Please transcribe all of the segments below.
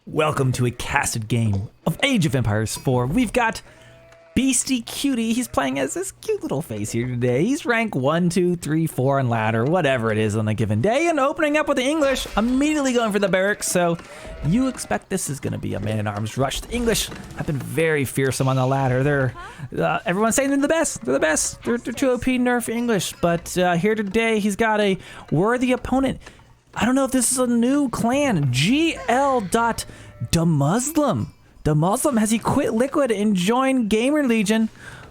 Welcome to a casted game of Age of Empires 4. We've got Beastyqt. He's playing as this cute little face here today. He's rank 1, 2, 3, 4 on ladder, whatever it is on a given day, and opening up with the English, immediately going for the barracks. So you expect this is going to be a man-at-arms rush. The English have been very fearsome on the ladder. They're everyone's saying they're the best. They're the best. They're too OP nerf English, but here today he's got a worthy opponent. I don't know if this is a new clan, GL.DaMuslim. DaMuslim, has he quit Liquid and joined Gamer Legion?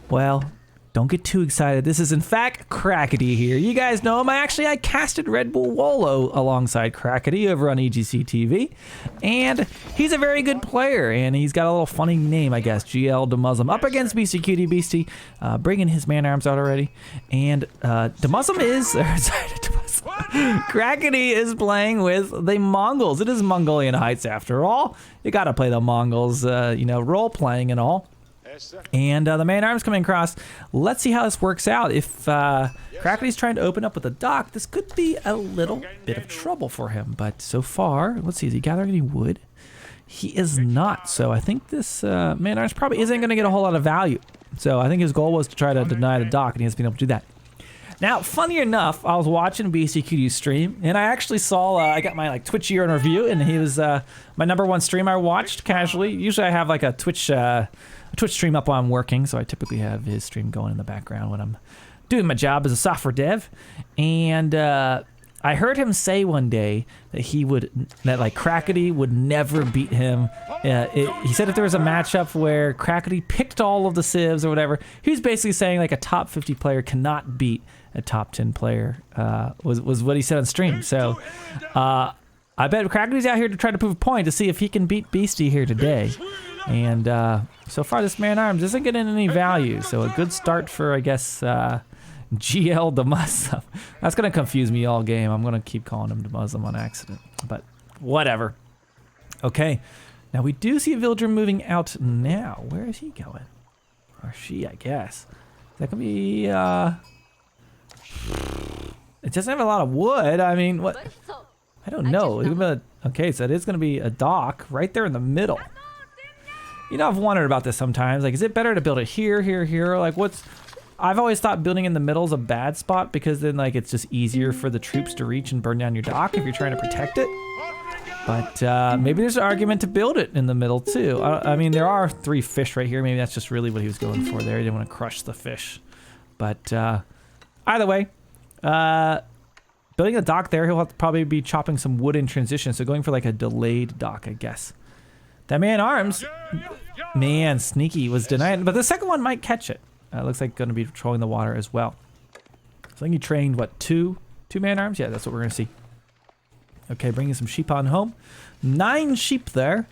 Well, don't get too excited. This is in fact Crackedy here. You guys know him. I casted Red Bull Wolo alongside Crackedy over on EGC TV. And he's a very good player, and he's got a little funny name, I guess, GL.DaMuslim. Up against Beastyqt, Beasty, bringing his man-arms out already. And DaMuslim is, Crackedy is playing with the Mongols. It is Mongolian Heights after all. You gotta play the Mongols, role-playing and all. And the man-arms coming across. Let's see how this works out. If Crackedy's trying to open up with a dock, this could be a little bit of trouble for him. But so far, let's see, is he gathering any wood? He is not. So I think this man-arms probably isn't going to get a whole lot of value. So I think his goal was to try to deny the dock, and he hasn't been able to do that. Now, funny enough, I was watching Beastyqt stream, and I actually saw, I got my Twitch year in review, and he was my #1 stream I watched casually. Usually I have a Twitch stream up while I'm working, so I typically have his stream going in the background when I'm doing my job as a software dev. And I heard him say one day that Crackedy would never beat him. He said if there was a matchup where Crackedy picked all of the civs or whatever, he was basically saying a top 50 player cannot beat a top 10 player, was what he said on stream. So I bet Crackedy's out here to try to prove a point to see if he can beat Beasty here today. And so far this man-arms isn't getting any value, so a good start for, I guess, GL.DaMuslim. That's going to confuse me all game. I'm going to keep calling him DaMuslim on accident, but whatever. Okay, now we do see a villager moving out now. Where is he going? Or she, I guess. Is that going to be, it doesn't have a lot of wood. I mean, what? I don't know. Okay, so it is going to be a dock right there in the middle. You know, I've wondered about this sometimes. Is it better to build it here, here, here? I've always thought building in the middle is a bad spot because then, it's just easier for the troops to reach and burn down your dock if you're trying to protect it. But maybe there's an argument to build it in the middle too. I mean, there are 3 fish right here. Maybe that's just really what he was going for there. He didn't want to crush the fish. But either way, building a dock there, he'll have to probably be chopping some wood in transition. So going for a delayed dock, I guess. That man-arms, man, sneaky, was denied, but the second one might catch it. Looks like going to be patrolling the water as well. So I think he trained, what, two man-arms? Yeah, that's what we're going to see. Okay, bringing some sheep on home. 9 sheep there.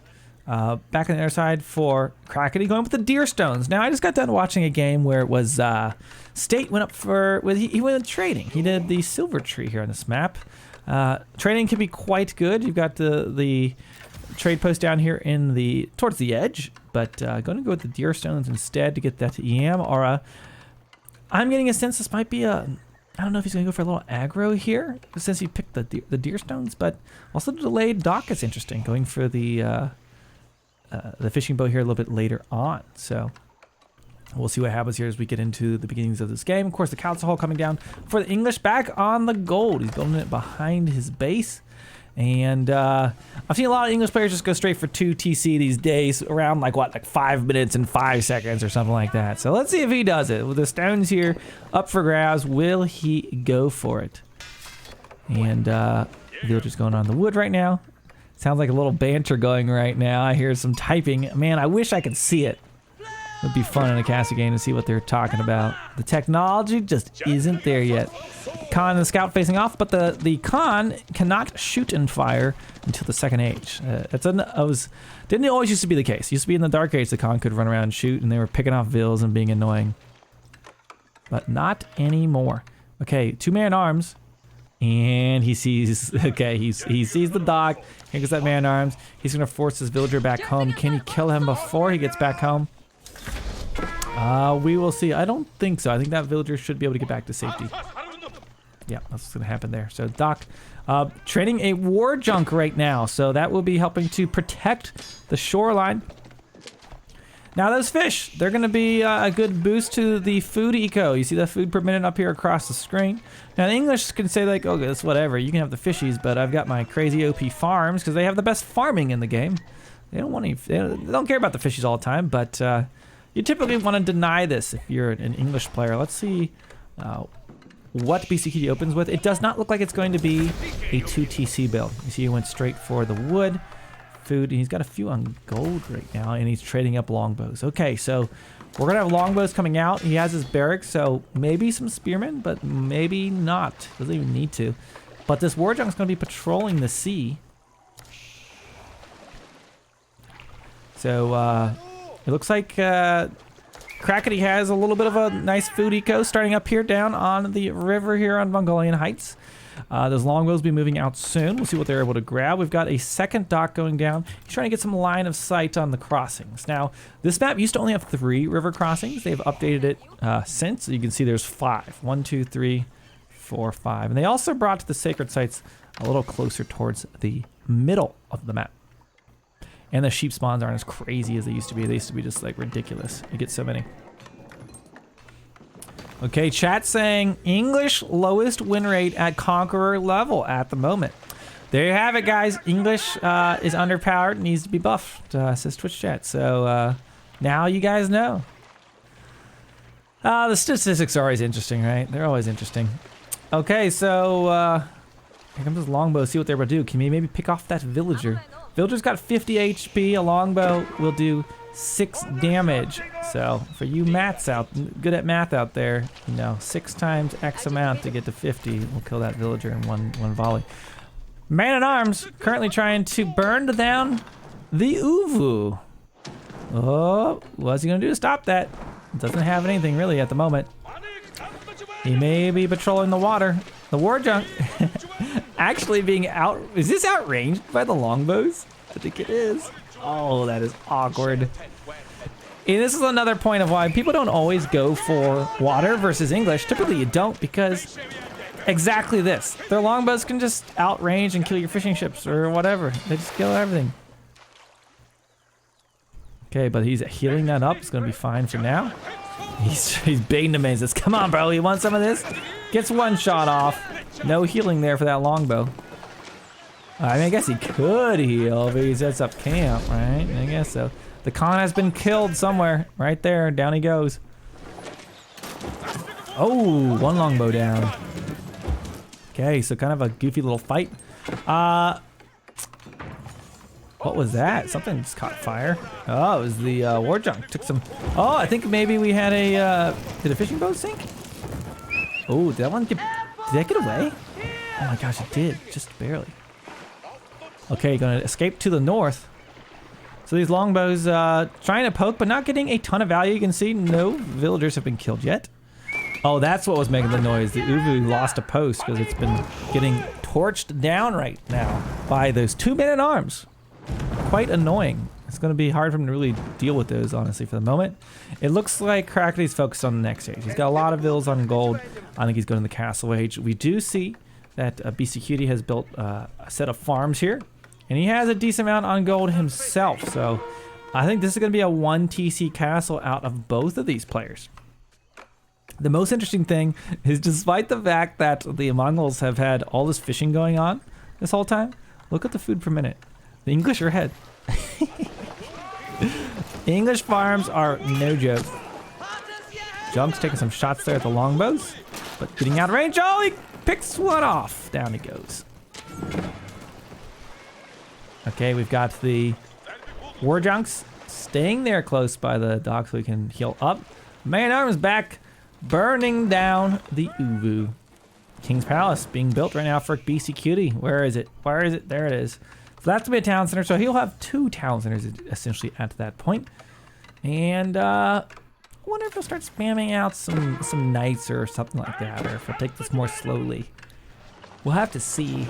Back on the other side for Crackedy, going with the deer stones. Now, I just got done watching a game where it was State went up for, he went with trading. He did the silver tree here on this map. Trading can be quite good. You've got the trade post down here towards the edge, but going to go with the deer stones instead to get that to EM. Or I'm getting a sense this might be I don't know if he's going to go for a little aggro here since he picked the deer stones, but also the delayed dock is interesting, going for the fishing boat here a little bit later on. So we'll see what happens here as we get into the beginnings of this game. Of course, the council hall coming down for the English back on the gold. He's building it behind his base. And I've seen a lot of English players just go straight for 2 TC these days, around 5 minutes and 5 seconds or something like that. So let's see if he does it. With the stones here up for grabs, will he go for it? And villager's going on the wood right now. Sounds like a little banter going right now. I hear some typing. Man, I wish I could see it. It would be fun in a casting game to see what they're talking about. The technology just isn't there yet. Khan and the scout facing off, but the Khan cannot shoot and fire until the second age. Didn't always used to be the case. It used to be in the Dark Age the Khan could run around and shoot, and they were picking off vills and being annoying. But not anymore. Okay, 2 man-arms, and he sees. Okay, he sees the dock. Here goes that man-arms. He's gonna force his villager back home. Can he kill him before he gets back home? We will see. I don't think so. I think that villager should be able to get back to safety. Yeah, that's what's gonna happen there. So dock, training a war junk right now. So that will be helping to protect the shoreline. Now those fish, they're gonna be a good boost to the food eco. You see the food per minute up here across the screen. Now the English can say like, okay, it's whatever, you can have the fishies, but I've got my crazy OP farms because they have the best farming in the game. They don't want any, they don't care about the fishies all the time, but you typically want to deny this if you're an English player. Let's see what Beastyqt opens with. It does not look like it's going to be a 2TC build. You see he went straight for the wood. Food, and he's got a few on gold right now, and he's trading up longbows. Okay, so we're gonna have longbows coming out. He has his barracks, so maybe some spearmen, but maybe not. Doesn't even need to. But this war junk's gonna be patrolling the sea. So it looks like Crackedy has a little bit of a nice food eco starting up here down on the river here on Mongolian Heights. Those longbows will be moving out soon. We'll see what they're able to grab. We've got a second dock going down. He's trying to get some line of sight on the crossings. Now, this map used to only have 3 river crossings. They've updated it since. So you can see there's 5. 1, 2, 3, 4, 5. And they also brought the sacred sites a little closer towards the middle of the map. And the sheep spawns aren't as crazy as they used to be. They used to be just like ridiculous. You get so many. Okay, chat saying English lowest win rate at Conqueror level at the moment. There you have it, guys. English is underpowered, needs to be buffed, says Twitch chat. So now you guys know. The statistics are always interesting, right? They're always interesting. Okay, so here comes this longbow. See what they're able to do. Can we maybe pick off that villager? Villager's got 50 HP. A longbow will do 6 damage. So for you maths out, good at math out there, you know, 6 times X amount to get to 50 will kill that villager in one volley. Man at Arms currently trying to burn down the Uvu. Oh, what's he gonna do to stop that? Doesn't have anything really at the moment. He may be patrolling the water. The war junk actually being out. Is this outranged by the longbows? I think it is. Oh, that is awkward. And this is another point of why people don't always go for water versus English. Typically you don't, because exactly this. Their longbows can just outrange and kill your fishing ships or whatever. They just kill everything. Okay, but he's healing that up. It's gonna be fine for now. He's baiting him. He says, come on, bro, you want some of this? Gets one shot off. No healing there for that longbow. I mean, I guess he could heal, but he sets up camp, right? I guess so. The Khan has been killed somewhere. Right there, down he goes. Oh, one longbow down. Okay, so kind of a goofy little fight. What was that? Something just caught fire. Oh, it was the war junk. Took some. Oh, I think maybe we had a. Did a fishing boat sink? Oh, did that one get? Did that get away? Oh my gosh, it did. Just barely. Okay, gonna escape to the north. So these longbows trying to poke, but not getting a ton of value. You can see no villagers have been killed yet. Oh, that's what was making the noise. The Uvu lost a post because it's been getting torched down right now by those 2 men at arms. Quite annoying. It's going to be hard for him to really deal with those, honestly, for the moment. It looks like Crackedy's focused on the next stage. He's got a lot of villas on gold. I think he's going to the castle age. We do see that Beastyqt has built a set of farms here. And he has a decent amount on gold himself. So I think this is going to be a 1 TC castle out of both of these players. The most interesting thing is, despite the fact that the Mongols have had all this fishing going on this whole time, look at the food per minute. The English are ahead. English farms are no joke. Junk's taking some shots there at the longbows, but getting out of range. Oh, he picks one off. Down he goes. Okay, we've got the war junks staying there close by the dock so we can heal up. Man Arms back, burning down the Uvu. King's Palace being built right now for Beastyqt. Where is it? Where is it? There it is. So that's to be a town center. So he'll have 2 town centers essentially at that point. And I wonder if he'll start spamming out some knights or something like that, or if he'll take this more slowly. We'll have to see.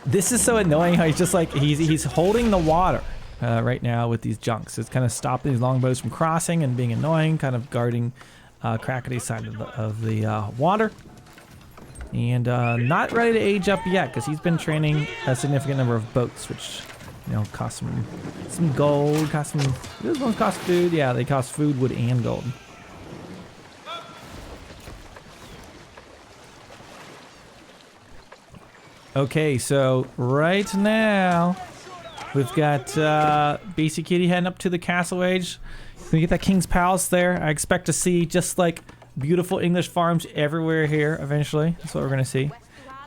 This is so annoying how he's just like, he's holding the water right now with these junks. It's kind of stopping these longbows from crossing and being annoying, kind of guarding Crackedy's side of the water. And not ready to age up yet because he's been training a significant number of boats, which, you know, cost some gold, cost some, those ones cost food. Yeah, they cost food, wood, and gold. Okay, so right now we've got Beastyqt heading up to the castle age. We get that King's Palace there. I expect to see just like beautiful English farms everywhere here eventually. That's what we're gonna see.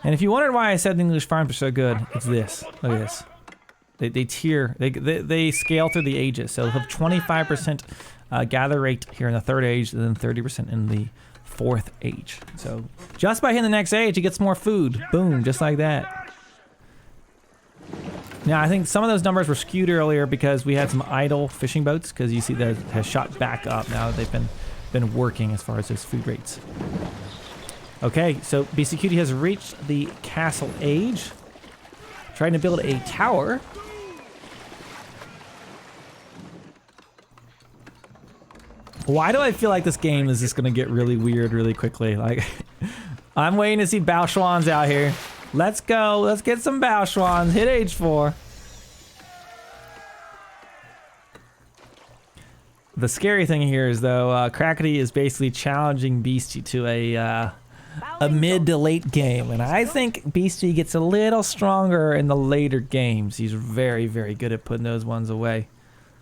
And if you wondered why I said the English farms are so good, it's this. Look at this. They scale through the ages. So they'll have 25% gather rate here in the 3rd age, and then 30% in the 4th age. So just by hitting the next age, it gets more food. Boom, just like that. Now I think some of those numbers were skewed earlier because we had some idle fishing boats, because you see that it has shot back up now that they've been working as far as those food rates. Okay, so Beastyqt has reached the castle age, trying to build a tower. Why do I feel like this game is just gonna get really weird really quickly? Like, I'm waiting to see Baochuans out here. Let's go, let's get some Baochuans, hit age 4. The scary thing here is though, Crackedy is basically challenging Beasty to a mid to late game, and I think Beasty gets a little stronger in the later games. He's very, very good at putting those ones away.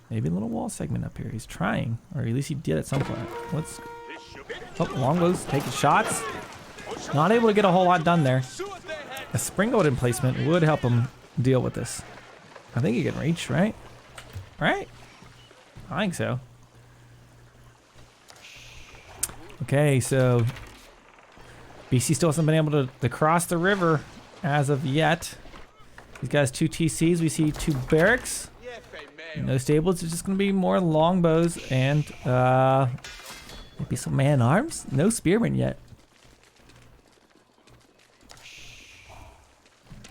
Maybe a little wall segment up here. He's trying, or at least he did at some point. Let's. Oh, longbows taking shots. Not able to get a whole lot done there. A spring golden placement would help him deal with this. I think he can reach, right? Right? I think so. Okay, so BC still hasn't been able to cross the river as of yet. These guys 2 TCs. We see 2 barracks. No stables. It's just going to be more longbows and maybe some man-arms. No spearmen yet.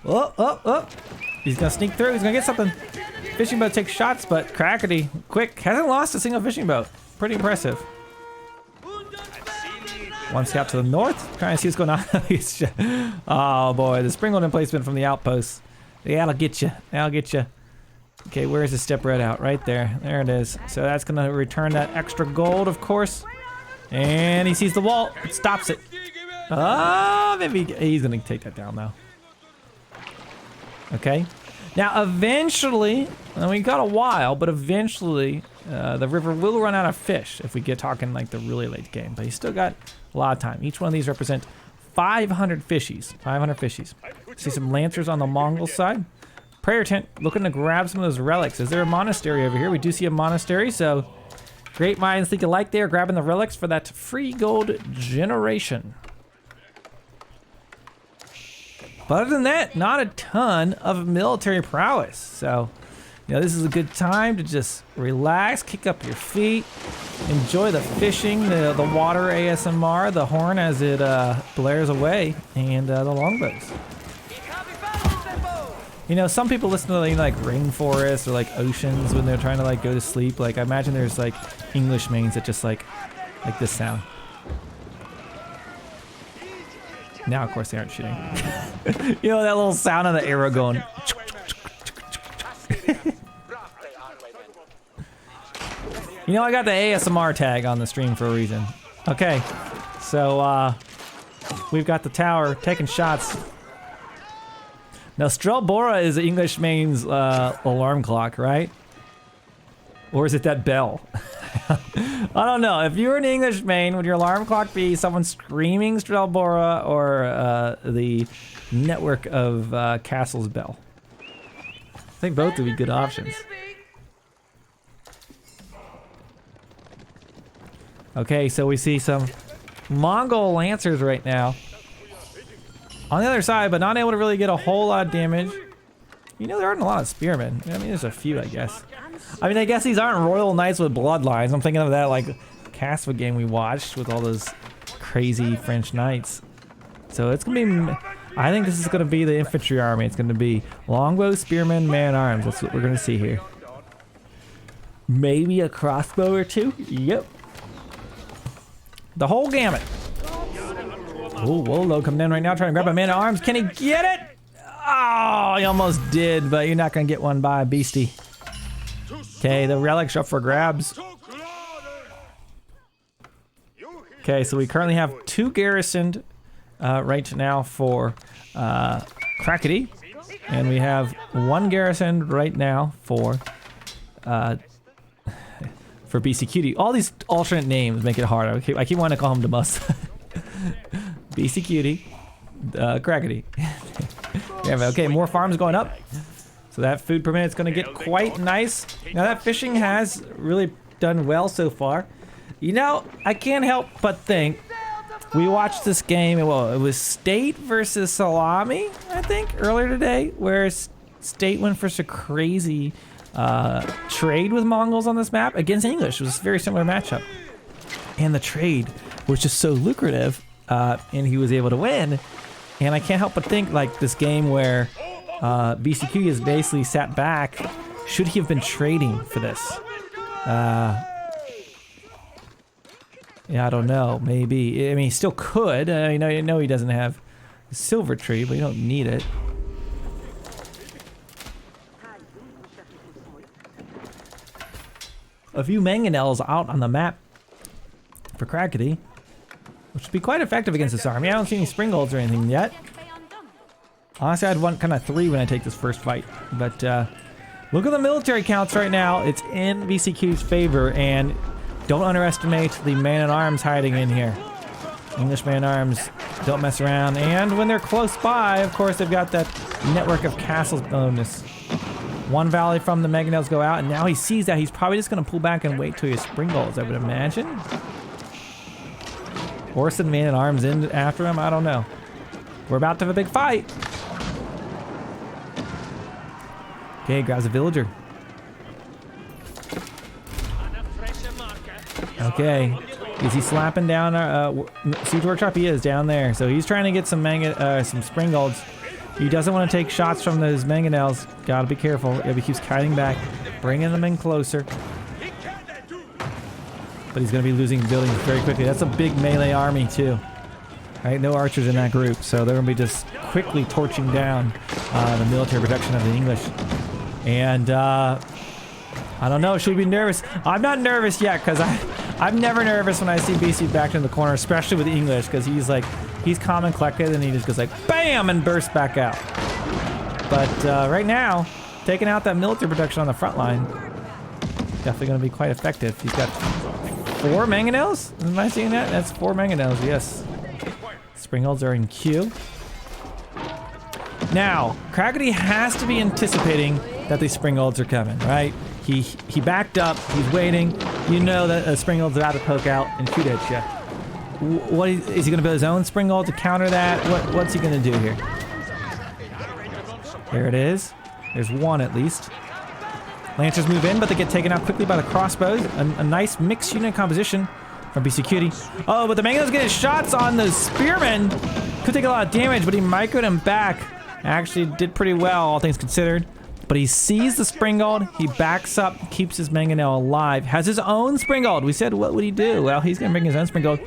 Oh, oh, oh. He's going to sneak through. He's going to get something. Fishing boat takes shots, but Crackedy, quick, hasn't lost a single fishing boat. Pretty impressive. One scout to the north, trying to see what's going on. Oh boy, the spring golden placement from the outpost. Yeah, that'll get you. That'll get you. Okay, where's the step red out? Right there. There it is. So that's going to return that extra gold, of course. And he sees the wall. It stops it. Oh, maybe he's going to take that down now. Okay. Now, eventually, and we got a while, but eventually the river will run out of fish if we get talking like the really late game. But he's still got a lot of time. Each one of these represent 500 fishies. 500 fishies. See some lancers on the Mongol side. Prayer tent, looking to grab some of those relics. Is there a monastery over here? We do see a monastery, so great minds think alike there, grabbing the relics for that free gold generation. But other than that, not a ton of military prowess. So, you know, this is a good time to just relax, kick up your feet, enjoy the fishing, the water ASMR, the horn as it blares away, and the longbows. You know, some people listen to like rainforests or like oceans when they're trying to like go to sleep. Like, I imagine there's like English mains that just like this sound. Now, of course, they aren't shooting. You know, that little sound of the arrow going. You know, I got the ASMR tag on the stream for a reason. Okay, so we've got the tower taking shots. Now, Strelbora is English main's alarm clock, right? Or is it that bell? I don't know. If you're an English main, would your alarm clock be someone screaming Strelbora or the network of castles bell? I think both would be good options. Okay, so we see some Mongol lancers right now. On the other side, but not able to really get a whole lot of damage. You know, there aren't a lot of spearmen. I mean, there's a few, I guess. I mean, I guess these aren't royal knights with bloodlines. I'm thinking of that, like, Casva game we watched with all those crazy French knights. So it's going to be... I think this is going to be the infantry army. It's going to be longbow, spearmen, man-arms. That's what we're going to see here. Maybe a crossbow or two? Yep. The whole gamut. Oh, Wolo coming in right now, trying to grab a man at arms. Can he get it? Oh, he almost did, but you're not gonna get one by Beastie. Okay, the relic's up for grabs. Okay, so we currently have 2 garrisoned right now for Crackedy, and we have 1 garrisoned right now for Beastyqt. All these alternate names make it hard. I keep wanting to call him Demus. Beastyqt, Crackedy. Yeah, okay, more farms going up. So that food per minute's gonna get quite nice. Now that fishing has really done well so far. You know, I can't help but think we watched this game. Well, it was State versus Salami, I think, earlier today, where State went for such a crazy trade with Mongols on this map against English. It was a very similar matchup, and the trade was just so lucrative, and he was able to win. And I can't help but think, like, this game where Beastyqt has basically sat back. Should he have been trading for this? Yeah, I don't know. Maybe. I mean, he still could. You know he doesn't have a silver tree, but you don't need it. A few mangonels out on the map for Crackedy, which would be quite effective against this army. I don't see any springolds or anything yet. Honestly, I'd want kind of 3 when I take this first fight. But look at the military counts right now. It's in Beastyqt's favor, and don't underestimate the man-at-arms hiding in here. English man-at-arms don't mess around, and when they're close by, of course, they've got that network of castles bonus. 1 valley from the mangonels go out, and now he sees that he's probably just going to pull back and wait till he has springolds, I would imagine. Or send man-at-arms in after him, I don't know. We're about to have a big fight. Okay, grabs a villager. Okay, is he slapping down siege workshop? He is down there, so he's trying to get some springolds. He doesn't want to take shots from those mangonels. Gotta be careful. He keeps kiting back, bringing them in closer. But he's gonna be losing buildings very quickly. That's a big melee army too. Right, no archers in that group, so they're gonna be just quickly torching down the military protection of the English. And I don't know, should we be nervous? I'm not nervous yet, because I'm never nervous when I see BC back in the corner, especially with the English, because he's calm and collected, and he just goes like BAM and bursts back out. But right now, taking out that military protection on the front line, definitely going to be quite effective. He's got 4 mangonels? Am I seeing that? That's 4 mangonels, yes. Springolds are in queue. Now, Crackedy has to be anticipating that these springolds are coming, right? He backed up, he's waiting. You know that a springold's about to poke out and shoot at you. What is he going to build his own springold to counter that? What's he going to do here? There it is. There's 1 at least. Lancers move in, but they get taken out quickly by the crossbows. A nice mixed unit composition from Beastyqt. Oh, but the mango's getting shots on the spearmen. Could take a lot of damage, but he microed him back. Actually did pretty well, all things considered. But he sees the springold, he backs up, keeps his mangonel alive, has his own springold. We said, what would he do? Well, he's gonna bring his own springold.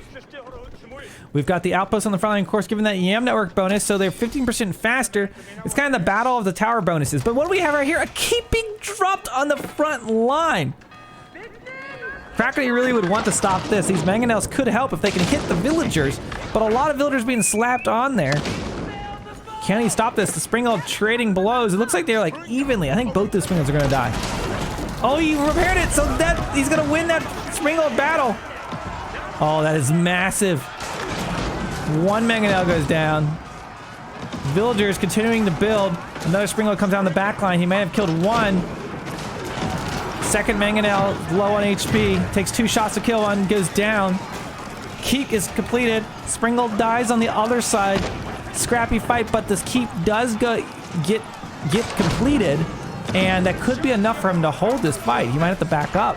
We've got the outpost on the front line, of course, given that YAM network bonus, so they're 15% faster. It's kind of the battle of the tower bonuses. But what do we have right here? A keep being dropped on the front line. Crackedy really would want to stop this. These mangonels could help if they can hit the villagers, but a lot of villagers being slapped on there. Can he stop this? The springold trading blows. It looks like they're like evenly. I think both the springolds are gonna die. Oh, he repaired it, so that he's gonna win that springold battle. Oh, that is massive. 1 mangonel goes down. Villagers continuing to build. Another springold comes down the back line. He may have killed 1. Second mangonel low on HP. Takes 2 shots to kill 1. Goes down. Keep is completed. Springold dies on the other side. Scrappy fight, but this keep does get completed, and that could be enough for him to hold this fight. He might have to back up,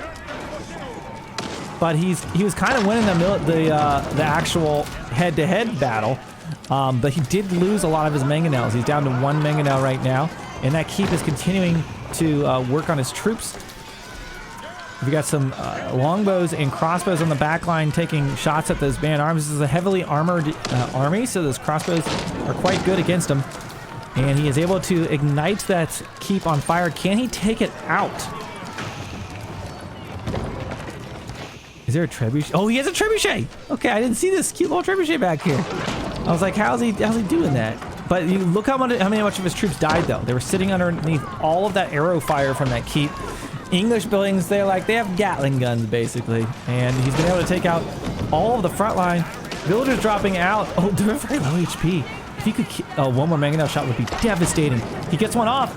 but he was kind of winning the actual head-to-head battle, but he did lose a lot of his mangonels. He's down to 1 mangonel right now, and that keep is continuing to work on his troops. We got some longbows and crossbows on the back line taking shots at those man-arms. This is a heavily armored army, so those crossbows are quite good against him. And he is able to ignite that keep on fire. Can he take it out? Is there a trebuchet? Oh, he has a trebuchet! Okay, I didn't see this cute little trebuchet back here. I was like, how's he doing that? But you look how much of his troops died, though. They were sitting underneath all of that arrow fire from that keep. English buildings, they have Gatling guns, basically. And he's been able to take out all of the front line. Villagers dropping out. Oh, they're very low HP. If he could, one more mangonel shot would be devastating. He gets one off.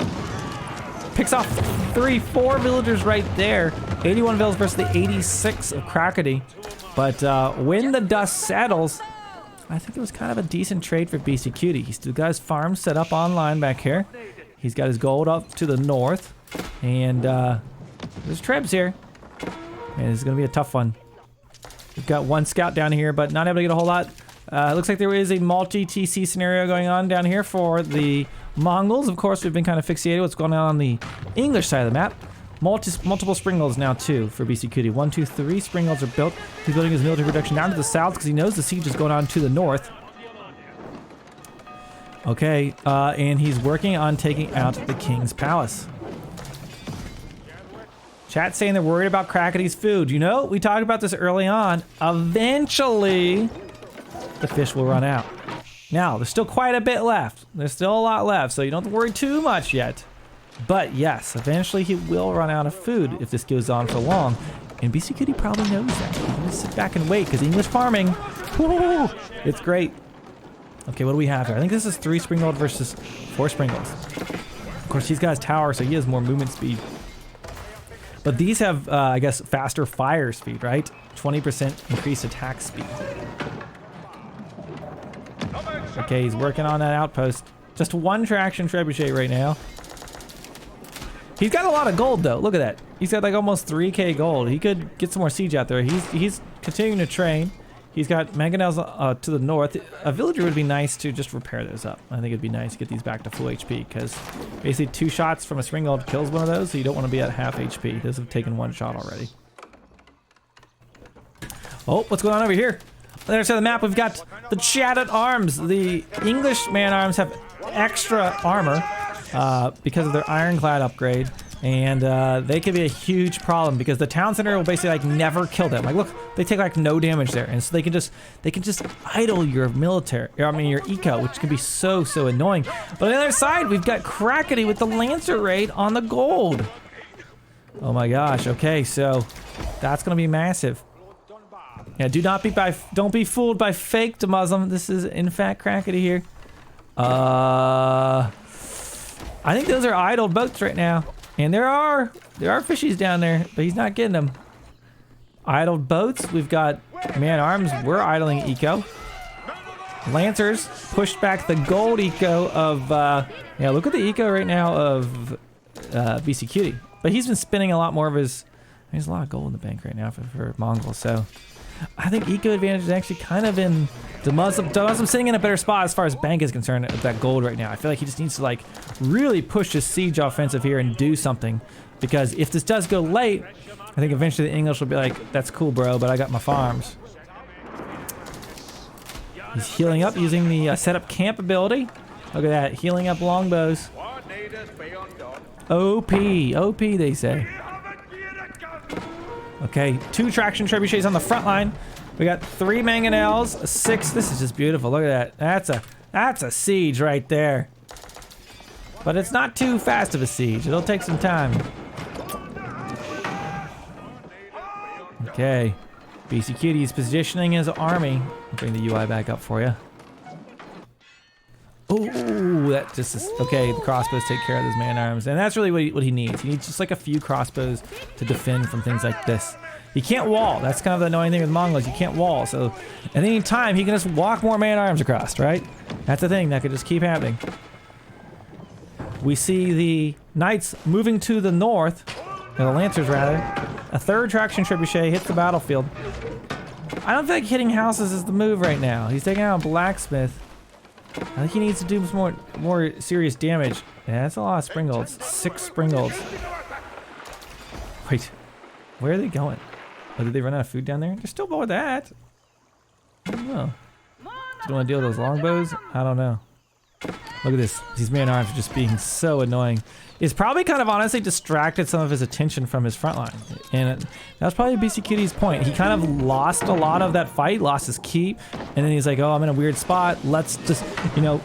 Picks off 4 villagers right there. 81 vills versus the 86 of Crackedy. But when the dust settles, I think it was kind of a decent trade for Beastyqt. He's still got his farm set up online back here. He's got his gold up to the north. And there's trebs here. And it's going to be a tough one. We've got one scout down here, but not able to get a whole lot. It looks like there is a multi-TC scenario going on down here for the Mongols. Of course, we've been kind of fixated what's going on the English side of the map. Multiple springolds now, too, for Beastyqt. 1, 2, 3 springolds are built. He's building his military production down to the south because he knows the siege is going on to the north. Okay, and he's working on taking out the king's palace. Chat's saying they're worried about Crackedy's food. You know, we talked about this early on. Eventually, the fish will run out. Now, there's still quite a bit left. There's still a lot left, so you don't have to worry too much yet. But yes, eventually he will run out of food if this goes on for long. And Beastyqt probably knows that. He's gonna sit back and wait, because English farming, woo, it's great. Okay, what do we have here? I think this is 3 springolds versus 4 springolds. Of course, he's got his tower, so he has more movement speed. But these have, I guess, faster fire speed, right? 20% increased attack speed. Okay, he's working on that outpost. Just 1 traction trebuchet right now. He's got a lot of gold, though. Look at that. He's got like almost 3k gold. He could get some more siege out there. He's continuing to train. He's got mangonels to the north. A villager would be nice to just repair those up. I think it'd be nice to get these back to full HP, because basically 2 shots from a springald kills one of those, so you don't want to be at half HP. Those have taken 1 shot already. Oh, what's going on over here? On the other side of the map, we've got the Chatted Arms. The English man-arms have extra armor because of their ironclad upgrade. And they could be a huge problem because the town center will basically like never kill them. Like, look, they take like no damage there, and so they can just idle your military. I mean your eco, which can be so annoying. But on the other side, we've got Crackedy with the Lancer raid on the gold. Oh my gosh. Okay, so that's gonna be massive. Yeah, don't be fooled by fake Muslim. This is in fact Crackedy here. I think those are idled boats right now. And there are fishies down there, but he's not getting them. Idled boats. We've got man-arms. We're idling eco. Lancers pushed back the gold eco of. Yeah, look at the eco right now of Beastyqt. But he's been spending a lot more of his. There's a lot of gold in the bank right now for Mongols. So I think eco advantage is actually kind of in the Muslim sitting in a better spot as far as bank is concerned with that gold right now. I feel like he just needs to like really push his siege offensive here and do something, because if this does go late, I think eventually the English will be like, that's cool, bro, but I got my farms. He's healing up using the set up camp ability. Look at that, healing up longbows. OP, they say. Okay, 2 traction trebuchets on the front line. We got 3 mangonels, 6. This is just beautiful. Look at that. That's a siege right there. But it's not too fast of a siege. It'll take some time. Okay. Beastyqt is positioning his army. I'll bring the UI back up for you. Oh, that just is okay. The crossbows take care of those man-arms, and that's really what he needs. He needs just like a few crossbows to defend from things like this. He can't wall. That's kind of the annoying thing with Mongols. You can't wall. So at any time, he can just walk more man-arms across, right? That's the thing that could just keep happening. We see the knights moving to the north, or the lancers rather. A 3rd traction trebuchet hits the battlefield. I don't think hitting houses is the move right now. He's taking out a blacksmith. I think he needs to do some more serious damage. Yeah, that's a lot of springolds. 6 springolds. Wait. Where are they going? Oh, did they run out of food down there? They're still below that. I don't know. Do you want to deal with those longbows? I don't know. Look at this. These man-at-arms are just being so annoying. It's probably kind of honestly distracted some of his attention from his front line. And that's probably Beastyqt's point. He kind of lost a lot of that fight, lost his keep, and then he's like, oh, I'm in a weird spot. Let's just, you know,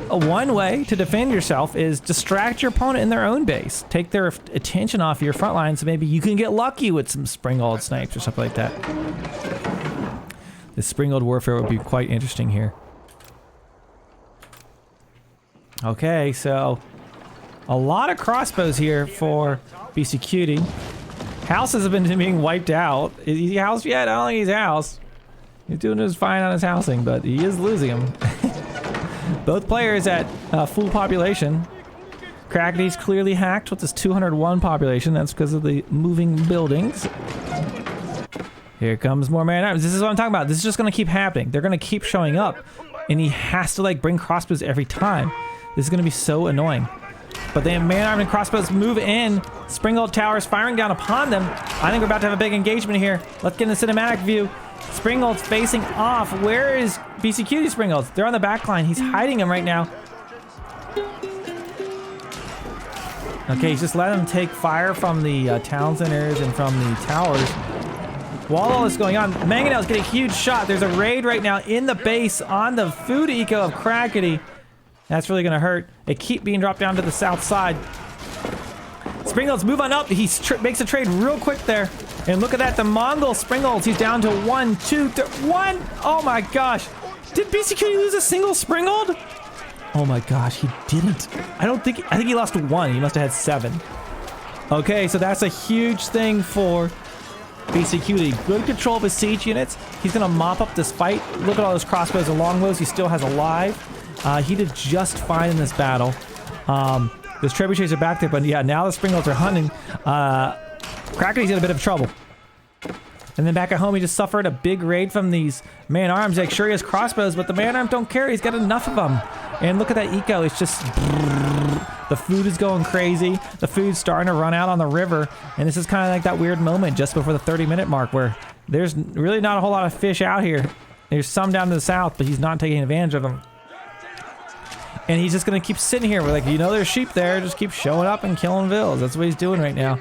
one way to defend yourself is distract your opponent in their own base. Take their attention off your front line so maybe you can get lucky with some springald snipes or something like that. The springald warfare would be quite interesting here. Okay, so a lot of crossbows here for Beastyqt. Houses have been being wiped out. Is he housed yet? I don't think he's housed. He's doing just fine on his housing, but he is losing them. Both players at full population. Crackedy's clearly hacked with his 201 population. That's because of the moving buildings. Here comes more man-at-arms. This is what I'm talking about. This is just going to keep happening. They're going to keep showing up, and he has to like bring crossbows every time. This is going to be so annoying. But the man-armed and crossbows move in. Springald towers firing down upon them. I think we're about to have a big engagement here. Let's get in the cinematic view. Springald's facing off. Where is Beastyqt's Springalds? They're on the back line. He's hiding them right now. Okay, he's just letting them take fire from the town centers and from the towers. While all this is going on, Mangonel's getting a huge shot. There's a raid right now in the base on the food eco of Crackedy. That's really gonna hurt. They keep being dropped down to the south side. Springalds move on up. He makes a trade real quick there. And look at that, the Mongol Springalds. He's down to 1, 2, 3, 1. Oh my gosh. Did Beastyqt lose a single Springald? Oh my gosh, he didn't. I think he lost 1. He must have had 7. Okay, so that's a huge thing for Beastyqt. Good control of his siege units. He's gonna mop up this fight. Look at all those crossbows and longbows he still has alive. He did just fine in this battle. Those trebuchets are back there, but yeah, now the Springalds are hunting. Crackedy's in a bit of trouble. And then back at home, he just suffered a big raid from these man-arms. Like, sure, he has crossbows, but the man-arms don't care. He's got enough of them. And look at that eco. It's just... The food is going crazy. The food's starting to run out on the river. And this is kind of like that weird moment just before the 30-minute mark where there's really not a whole lot of fish out here. There's some down to the south, but he's not taking advantage of them. And he's just going to keep sitting here. We're like, you know, there's sheep there. Just keep showing up and killing villas. That's what he's doing right now.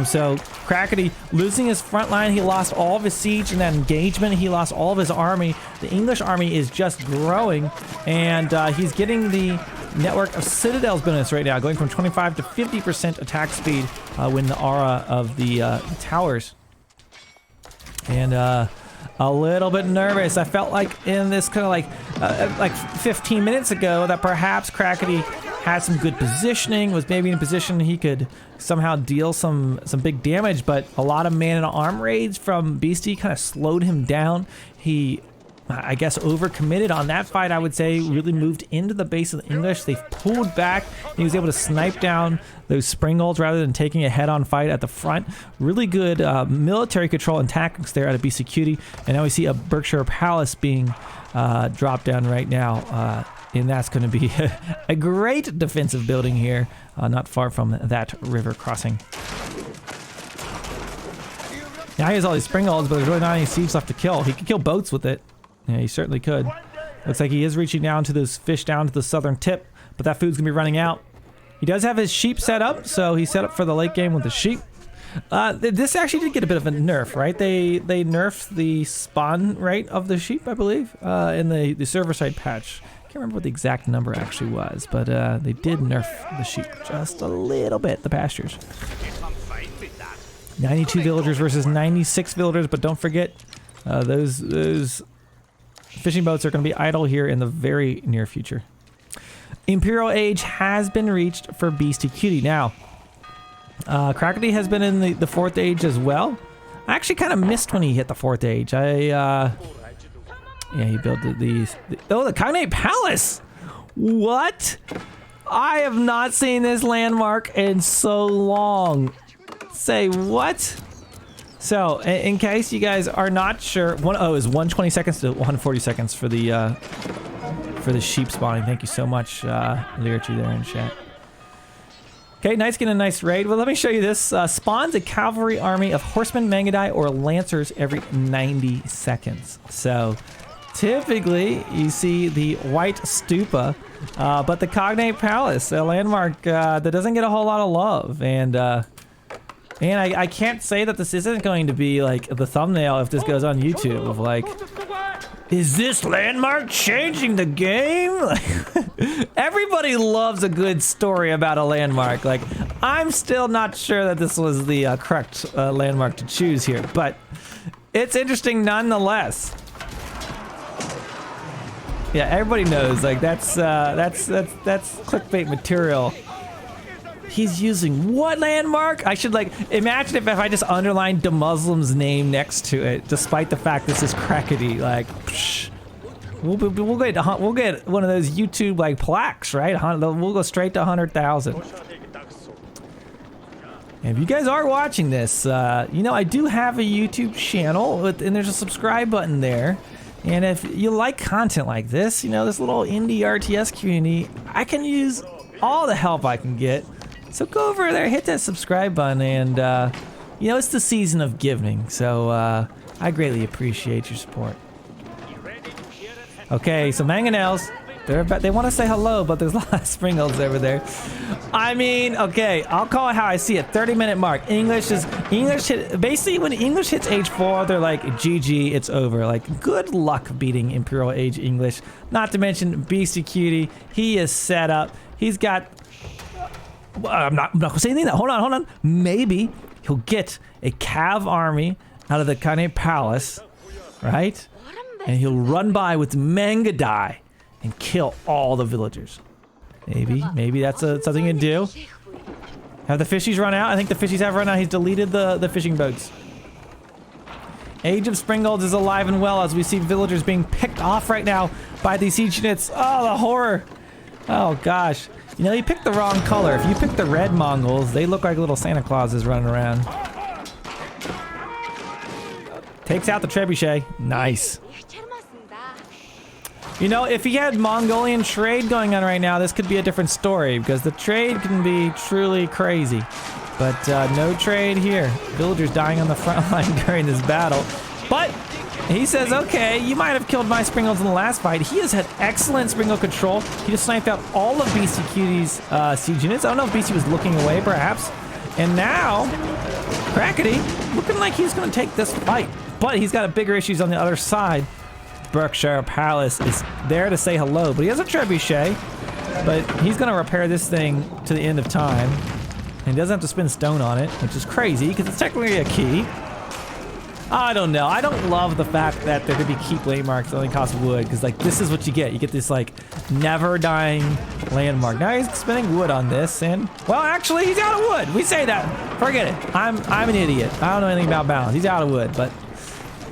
So Crackedy losing his front line. He lost all of his siege in that engagement. He lost all of his army. The English army is just growing. And he's getting the network of citadels bonus right now, going from 25 to 50% attack speed when the aura of the towers. And a little bit nervous. I felt like in this kind of like 15 minutes ago that perhaps Crackedy had some good positioning, was maybe in a position he could somehow deal some big damage, but a lot of man-at-arm raids from Beasty kind of slowed him down. He, I guess, overcommitted on that fight, I would say, really moved into the base of the English. They pulled back, and he was able to snipe down those Springalds rather than taking a head-on fight at the front. Really good military control and tactics there out of Beastyqt. And now we see a Berkshire Palace being dropped down right now. And that's going to be a great defensive building here, not far from that river crossing. Now he has all these Springalds, but there's really not any siege left to kill. He could kill boats with it. Yeah, he certainly could. Looks like he is reaching down to those fish down to the southern tip, but that food's gonna be running out. He does have his sheep set up, so he's set up for the late game with the sheep. This actually did get a bit of a nerf, right? They nerfed the spawn rate of the sheep, I believe, in the server-side patch. Can't remember what the exact number actually was, but they did nerf the sheep just a little bit, the pastures. 92 villagers versus 96 villagers, but don't forget, those fishing boats are going to be idle here in the very near future. Imperial Age has been reached for Beastyqt. Now, Crackedy has been in the 4th Age as well. I actually kind of missed when he hit the 4th Age. Yeah, he built the Cognate Palace! What? I have not seen this landmark in so long. Say what? So, in case you guys are not sure, it was 120 seconds to 140 seconds for the sheep spawning. Thank you so much, Lyrichi there in chat. Okay, nice getting a nice raid. Well, let me show you this. Spawns a cavalry army of horsemen, Mangudai, or lancers every 90 seconds. So typically you see the white stupa, but the cognate palace, a landmark that doesn't get a whole lot of love. And man, I can't say that this isn't going to be like the thumbnail if this goes on YouTube of like, is this landmark changing the game? Everybody loves a good story about a landmark. Like, I'm still not sure that this was the correct landmark to choose here, but it's interesting nonetheless. Yeah, everybody knows. Like, that's clickbait material. He's using what landmark? I should like imagine if I just underlined the Muslim's name next to it, despite the fact this is Crackedy. Like, psh, we'll get one of those YouTube like plaques, right? We'll go straight to 100,000. And if you guys are watching this, you know I do have a YouTube channel, and there's a subscribe button there. And if you like content like this, you know, this little indie RTS community, I can use all the help I can get. So go over there, hit that subscribe button, and you know, it's the season of giving, so I greatly appreciate your support. Okay, so Mangonels, they want to say hello, but there's a lot of Springles over there. I mean, okay, I'll call it how I see it. 30-minute mark. Basically when English hits age 4, they're like, GG, it's over. Like, good luck beating Imperial Age English. Not to mention Beastyqt, he is set up. He's got... I'm not gonna say anything. Hold on. Maybe he'll get a cav army out of the Kane Palace, right? And he'll run by with Mangudai and kill all the villagers. Maybe that's something you can do. Have the fishies run out? I think the fishies have run out. He's deleted the fishing boats. Age of Springolds is alive and well as we see villagers being picked off right now by these siege units. Oh, the horror. Oh, gosh. You know, you picked the wrong color. If you pick the red Mongols, they look like little Santa Clauses running around. Takes out the trebuchet. Nice. You know, if he had Mongolian trade going on right now, this could be a different story, because the trade can be truly crazy. But no trade here. Villagers dying on the front line during this battle. But he says, okay, you might have killed my Springolds in the last fight. He has had excellent Springold control. He just sniped out all of Beastyqt's siege units. I don't know if Beasty was looking away, perhaps. And now, Crackedy looking like he's going to take this fight. But he's got bigger issues on the other side. Berkshire Palace is there to say hello, but he has a trebuchet. But he's going to repair this thing to the end of time. And he doesn't have to spend stone on it, which is crazy, because it's technically a key. I don't know. I don't love the fact that there could be keep landmarks that only cost wood, because like this is what you get. You get this like never dying landmark. Now he's spending wood on this, and well, actually he's out of wood. We say that. Forget it. I'm an idiot. I don't know anything about balance. He's out of wood, but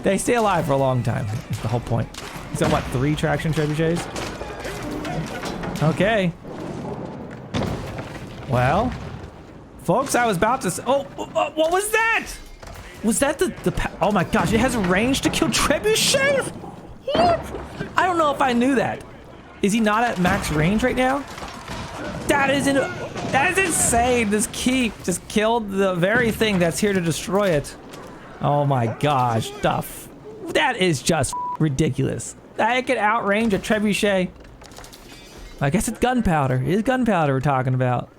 they stay alive for a long time. That's the whole point. He's got what, 3 traction trebuchets? Okay. Well, folks, I was about to say, what was that? Was that oh my gosh, it has range to kill trebuchet? What? I don't know if I knew that. Is he not at max range right now? That is insane. This keep just killed the very thing that's here to destroy it. Oh my gosh, stuff. That is just ridiculous. That could outrange a trebuchet. I guess it's gunpowder. It is gunpowder we're talking about.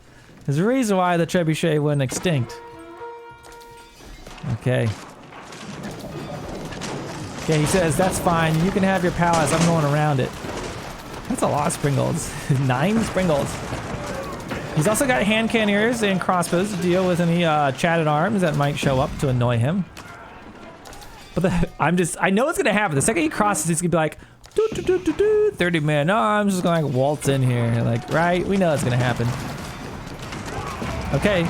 There's a reason why the trebuchet went extinct. Okay. Okay, he says, that's fine. You can have your palace. I'm going around it. That's a lot of Springolds. 9 Springolds. He's also got hand cannoneers and crossbows to deal with any chatted arms that might show up to annoy him. But I know it's going to happen. The second he crosses, he's going to be like, 30 man. No, I'm just going to like waltz in here. Like, right? We know it's going to happen. Okay.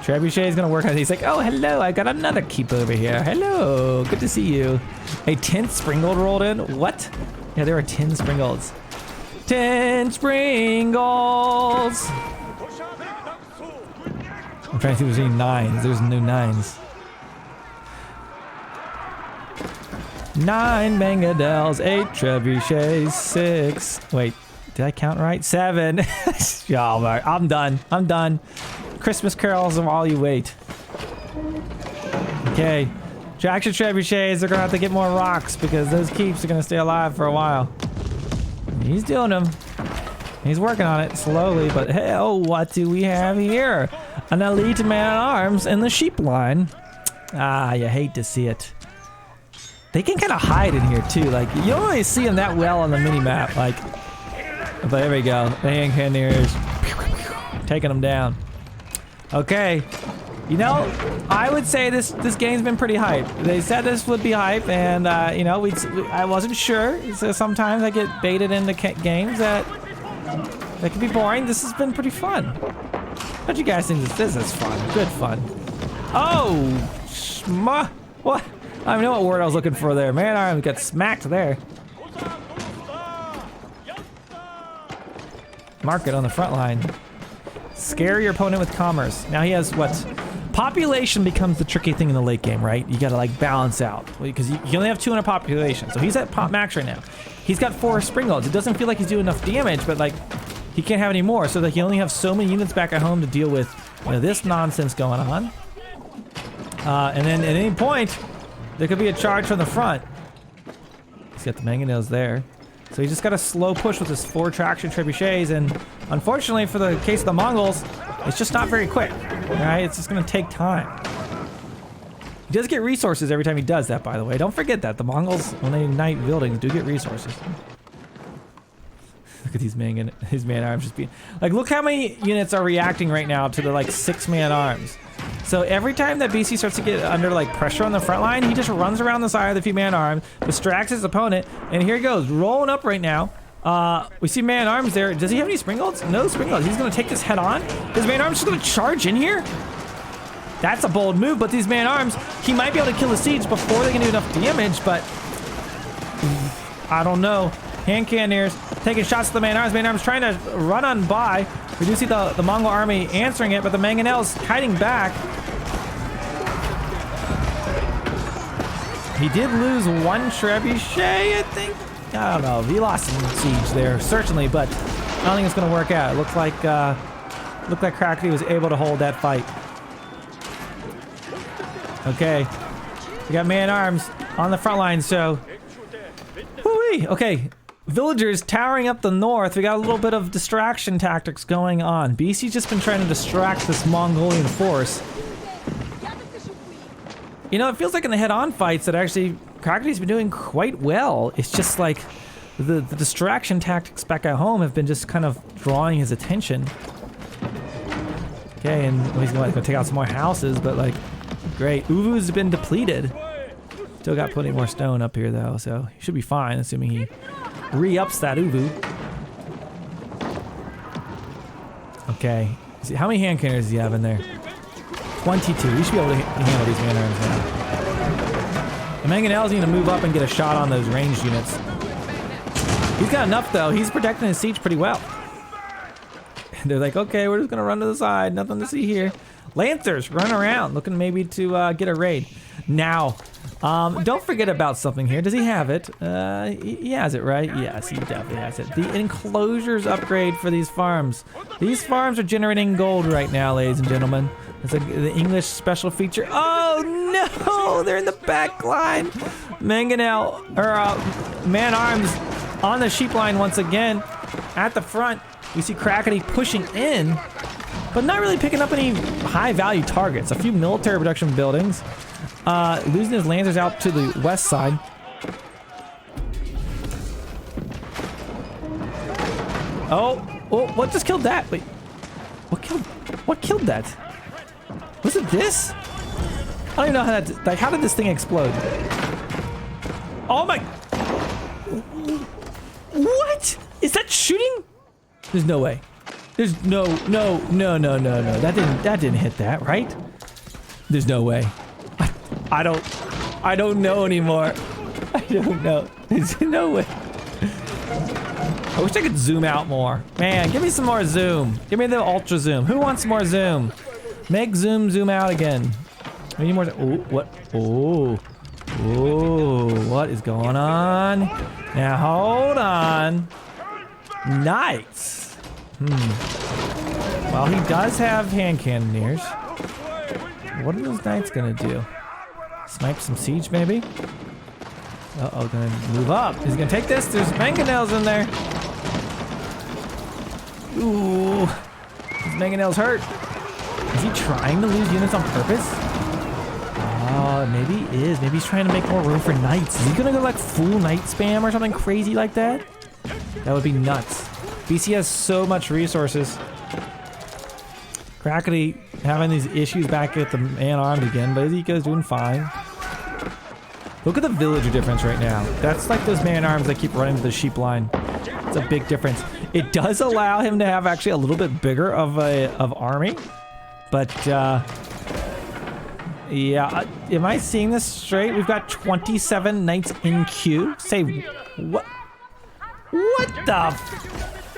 Trebuchet is going to work on it. He's like, oh, hello. I got another keep over here. Hello. Good to see you. A 10th Springold rolled in. What? Yeah, there are 10 Springolds. 10 Springolds. I'm trying to see if there's any 9s. There's no 9s. 9 Mangudels, 8 trebuchets, 6. Wait, Did I count right? 7. Oh, my, I'm done. I'm done. Christmas carols are all you wait. Okay. Traction trebuchets are gonna have to get more rocks because those keeps are gonna stay alive for a while. He's doing them. He's working on it slowly, but hey, oh, what do we have here? An elite man-at-arms in the sheep line. Ah, you hate to see it. They can kind of hide in here too. Like, you don't really see them that well on the mini-map. Like, but there we go. The hand cannoneers taking them down. Okay. You know, I would say this game's been pretty hype. They said this would be hype, and you know, I wasn't sure. So sometimes I get baited into games that can be boring. This has been pretty fun. What do you guys think? This is fun. Good fun. Oh, what? I don't know what word I was looking for there. Man, I got smacked there. Mark it on the front line. Scare your opponent with commerce. Now he has what? Population becomes the tricky thing in the late game, right? You gotta like balance out because you only have 200 population. So he's at pop max right now. He's got 4 springolds. It doesn't feel like he's doing enough damage, but like he can't have any more. So that he only have so many units back at home to deal with this nonsense going on. And then at any point, there could be a charge from the front. He's got the mangonels there. So he just got a slow push with his 4 traction trebuchets, and unfortunately for the case of the Mongols, it's just not very quick. Alright, it's just gonna take time. He does get resources every time he does that, by the way. Don't forget that. The Mongols, when they ignite buildings, do get resources. Look at these man-arms just being... Like, look how many units are reacting right now to the, like, 6-man-arms. So every time that BC starts to get under like pressure on the front line, he just runs around the side of the few man-arms, distracts his opponent, and here he goes, rolling up right now. We see man-arms there. Does he have any springolds? No springolds. He's gonna take this head on. His man-arms just gonna charge in here? That's a bold move, but these man-arms, he might be able to kill the siege before they can do enough damage, but I don't know. Hand cannoneers taking shots at the man-arms. Man-arms trying to run on by. We do see the Mongol army answering it, but the mangonels hiding back. He did lose 1 trebuchet, I think. I don't know. He lost some siege there, certainly, but I don't think it's going to work out. It looked like Crackedy was able to hold that fight. Okay, we got man-arms on the front line, so... Whoo-wee. Okay. Villagers towering up the north. We got a little bit of distraction tactics going on. BC's just been trying to distract this Mongolian force. You know, it feels like in the head-on fights that actually Crackedy's been doing quite well. It's just like the distraction tactics back at home have been just kind of drawing his attention. Okay, and he's going to take out some more houses, but like, great. Uvu's been depleted. Still got plenty more stone up here though, so he should be fine, assuming he re-ups that Uvu. Okay. See, how many hand cannons does he have in there? 22. We should be able to handle these man-arms now. The mangonels need to move up and get a shot on those ranged units. He's got enough though. He's protecting his siege pretty well. They're like, okay, we're just gonna run to the side. Nothing to see here. Lancers run around, looking maybe to get a raid. Now, don't forget about something here. Does he have it? He has it, right? Yes, he definitely has it. The enclosures upgrade for these farms. These farms are generating gold right now, ladies and gentlemen. It's like the English special feature. Oh no! They're in the back line. Mangonel, or man-arms on the sheep line once again. At the front, we see Crackedy pushing in, but not really picking up any high-value targets. A few military production buildings. Losing his lancers out to the west side. Oh, what just killed that? Wait, what killed that? Was it this? I don't even know how that, like, how did this thing explode? Oh my, what? Is that shooting? There's no way. There's no. That didn't hit that, right? There's no way. I don't know anymore. I don't know. There's no way. I wish I could zoom out more. Man, give me some more zoom. Give me the ultra zoom. Who wants more zoom? Make zoom out again. We need more. Oh, what? Oh, what is going on? Now hold on. Knights. Well, he does have hand cannoneers. What are those knights gonna do? Snipe some siege, maybe? Uh-oh, gonna move up. He's gonna take this. There's mangonels in there. Ooh. His mangonels hurt. Is he trying to lose units on purpose? Maybe he is. Maybe he's trying to make more room for knights. Is he gonna go like full knight spam or something crazy like that? That would be nuts. BC has so much resources. Crackedy having these issues back at the man-armed again, but Ezekiel's doing fine. Look at the villager difference right now. That's like those man-arms that keep running to the sheep line. It's a big difference. It does allow him to have actually a little bit bigger of army, but yeah. Am I seeing this straight? We've got 27 knights in queue. Say what? What the?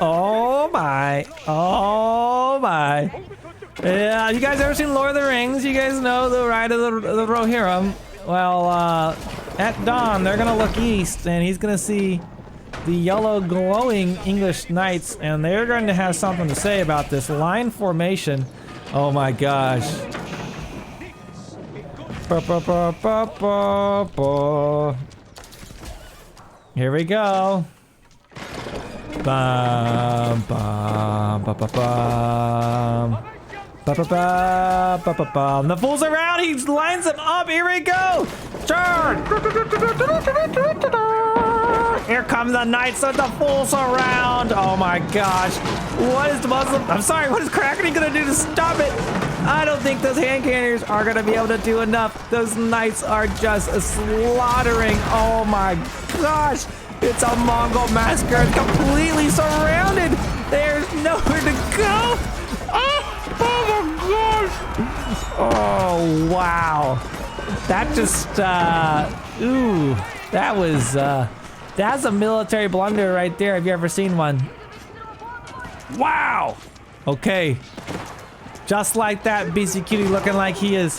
Oh my! Oh my! Yeah, you guys ever seen Lord of the Rings? You guys know the ride of the Rohirrim. Well, at dawn, they're gonna look east, and he's gonna see the yellow glowing English knights, and they're going to have something to say about this line formation. Oh my gosh. Here we go. Bum, bum, bum, bum, bum. The fool's around. He lines them up. Here we go. Turn. Here comes the knights with the full surround. Oh my gosh. What is the Muslim? I'm sorry. What is Crackedy gonna do to stop it? I don't think those hand cannons are gonna be able to do enough. Those knights are just slaughtering. Oh my gosh. It's a Mongol massacre. It's completely surrounded. There's nowhere to go. Oh my gosh. Oh wow. That just ooh, that was that's a military blunder right there. Have you ever seen one? Wow. Okay. Just like that, Beastyqt looking like he is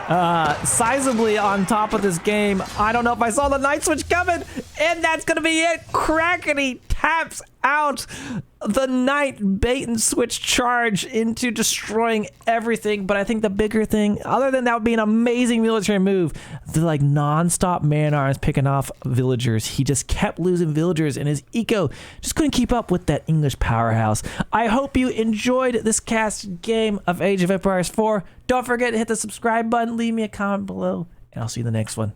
sizably on top of this game. I don't know if I saw the night switch coming, and that's gonna be it. Crackedy taps out the night bait and switch charge into destroying everything. But I think the bigger thing, other than that would be an amazing military move, the like non-stop man-arms picking off villagers. He just kept losing villagers, and his eco just couldn't keep up with that English powerhouse. I hope you enjoyed this cast game of Age of Empires 4. Don't forget to hit the subscribe button, leave me a comment below, and I'll see you in the next one.